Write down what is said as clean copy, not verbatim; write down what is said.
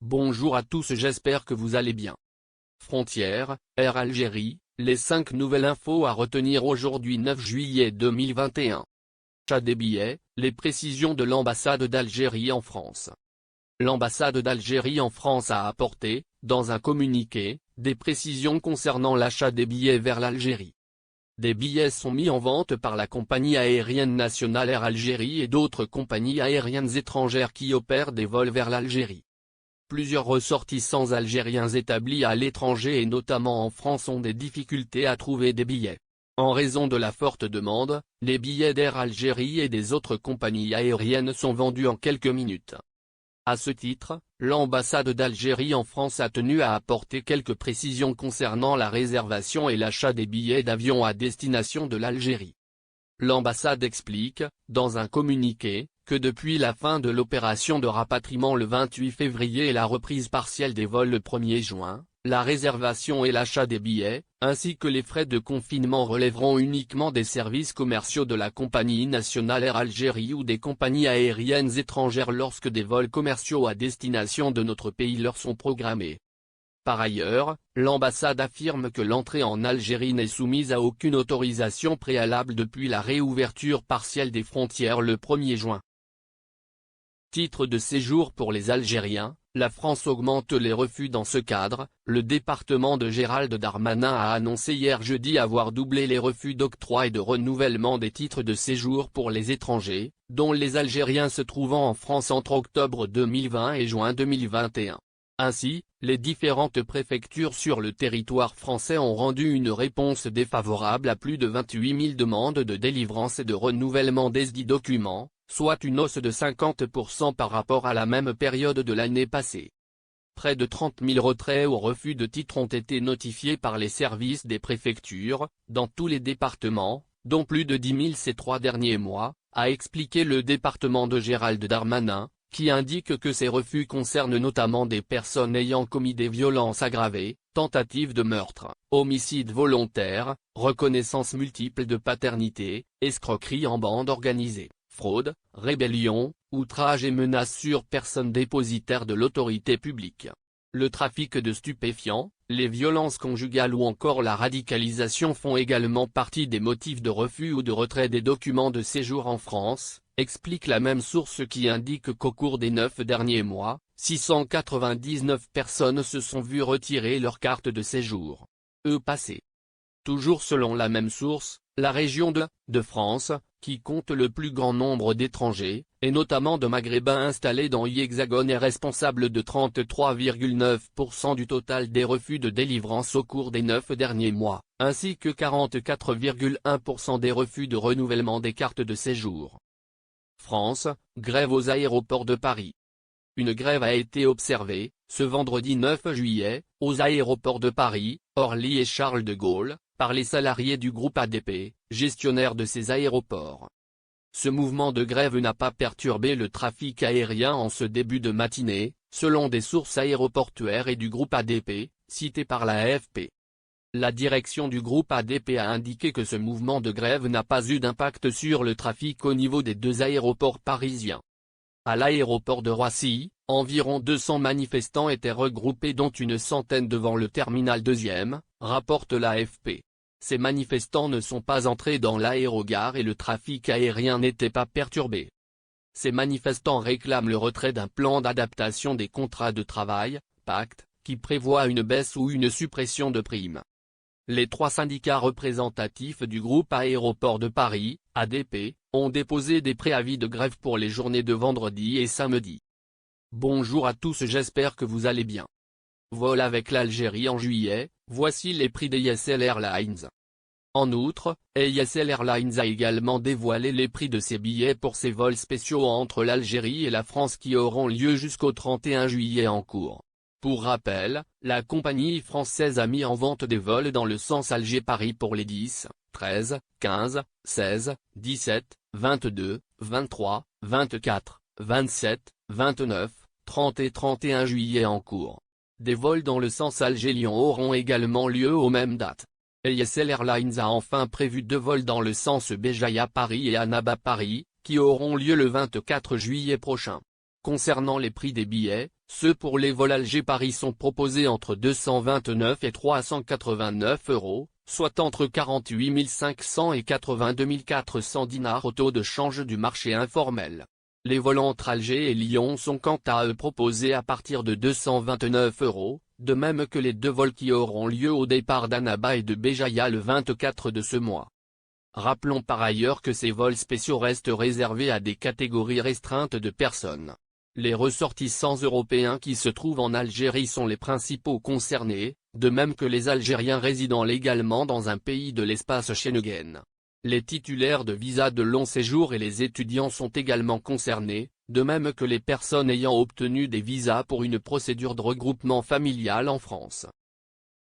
Bonjour à tous, j'espère que vous allez bien. Frontières, Air Algérie, les 5 nouvelles infos à retenir aujourd'hui 9 juillet 2021. Achat des billets, les précisions de l'ambassade d'Algérie en France. L'ambassade d'Algérie en France a apporté, dans un communiqué, des précisions concernant l'achat des billets vers l'Algérie. Des billets sont mis en vente par la compagnie aérienne nationale Air Algérie et d'autres compagnies aériennes étrangères qui opèrent des vols vers l'Algérie. Plusieurs ressortissants algériens établis à l'étranger et notamment en France ont des difficultés à trouver des billets. En raison de la forte demande, les billets d'Air Algérie et des autres compagnies aériennes sont vendus en quelques minutes. À ce titre, l'ambassade d'Algérie en France a tenu à apporter quelques précisions concernant la réservation et l'achat des billets d'avion à destination de l'Algérie. L'ambassade explique, dans un communiqué, que depuis la fin de l'opération de rapatriement le 28 février et la reprise partielle des vols le 1er juin, la réservation et l'achat des billets, ainsi que les frais de confinement relèveront uniquement des services commerciaux de la compagnie nationale Air Algérie ou des compagnies aériennes étrangères lorsque des vols commerciaux à destination de notre pays leur sont programmés. Par ailleurs, l'ambassade affirme que l'entrée en Algérie n'est soumise à aucune autorisation préalable depuis la réouverture partielle des frontières le 1er juin. Titre de séjour pour les Algériens, la France augmente les refus dans ce cadre. Le département de Gérald Darmanin a annoncé hier jeudi avoir doublé les refus d'octroi et de renouvellement des titres de séjour pour les étrangers, dont les Algériens se trouvant en France entre octobre 2020 et juin 2021. Ainsi, les différentes préfectures sur le territoire français ont rendu une réponse défavorable à plus de 28 000 demandes de délivrance et de renouvellement desdits documents, soit une hausse de 50% par rapport à la même période de l'année passée. Près de 30 000 retraits ou refus de titres ont été notifiés par les services des préfectures, dans tous les départements, dont plus de 10 000 ces 3 derniers mois, a expliqué le département de Gérald Darmanin, qui indique que ces refus concernent notamment des personnes ayant commis des violences aggravées, tentatives de meurtre, homicide volontaire, reconnaissance multiple de paternité, escroquerie en bande organisée, fraude, rébellion, outrage et menaces sur personnes dépositaires de l'autorité publique. Le trafic de stupéfiants, les violences conjugales ou encore la radicalisation font également partie des motifs de refus ou de retrait des documents de séjour en France, explique la même source qui indique qu'au cours des 9 derniers mois, 699 personnes se sont vues retirer leur carte de séjour. Passé. Toujours selon la même source, la région de France, qui compte le plus grand nombre d'étrangers, et notamment de Maghrébins installés dans l'Hexagone est responsable de 33,9% du total des refus de délivrance au cours des 9 derniers mois, ainsi que 44,1% des refus de renouvellement des cartes de séjour. France, grève aux aéroports de Paris. Une grève a été observée, ce vendredi 9 juillet, aux aéroports de Paris, Orly et Charles de Gaulle, par les salariés du groupe ADP, gestionnaire de ces aéroports. Ce mouvement de grève n'a pas perturbé le trafic aérien en ce début de matinée, selon des sources aéroportuaires et du groupe ADP, citées par la AFP. La direction du groupe ADP a indiqué que ce mouvement de grève n'a pas eu d'impact sur le trafic au niveau des 2 aéroports parisiens. À l'aéroport de Roissy, environ 200 manifestants étaient regroupés dont une centaine devant le terminal 2e, rapporte l'AFP. Ces manifestants ne sont pas entrés dans l'aérogare et le trafic aérien n'était pas perturbé. Ces manifestants réclament le retrait d'un plan d'adaptation des contrats de travail, pacte, qui prévoit une baisse ou une suppression de primes. Les 3 syndicats représentatifs du groupe Aéroports de Paris, ADP, ont déposé des préavis de grève pour les journées de vendredi et samedi. Bonjour à tous, j'espère que vous allez bien. Vol avec l'Algérie en juillet, voici les prix d'ESL Airlines. En outre, ESL Airlines a également dévoilé les prix de ses billets pour ses vols spéciaux entre l'Algérie et la France qui auront lieu jusqu'au 31 juillet en cours. Pour rappel, la compagnie française a mis en vente des vols dans le sens Alger-Paris pour les 10, 13, 15, 16, 17, 22, 23, 24, 27, 29, 30 et 31 juillet en cours. Des vols dans le sens Alger-Lyon auront également lieu aux mêmes dates. ESL Airlines a enfin prévu 2 vols dans le sens Béjaïa-Paris et Annaba-Paris, qui auront lieu le 24 juillet prochain. Concernant les prix des billets, ceux pour les vols Alger-Paris sont proposés entre 229 et 389 €, soit entre 48 500 et 82 400 dinars au taux de change du marché informel. Les vols entre Alger et Lyon sont quant à eux proposés à partir de 229 €, de même que les 2 vols qui auront lieu au départ d'Annaba et de Béjaïa le 24 de ce mois. Rappelons par ailleurs que ces vols spéciaux restent réservés à des catégories restreintes de personnes. Les ressortissants européens qui se trouvent en Algérie sont les principaux concernés, de même que les Algériens résidant légalement dans un pays de l'espace Schengen. Les titulaires de visas de long séjour et les étudiants sont également concernés, de même que les personnes ayant obtenu des visas pour une procédure de regroupement familial en France.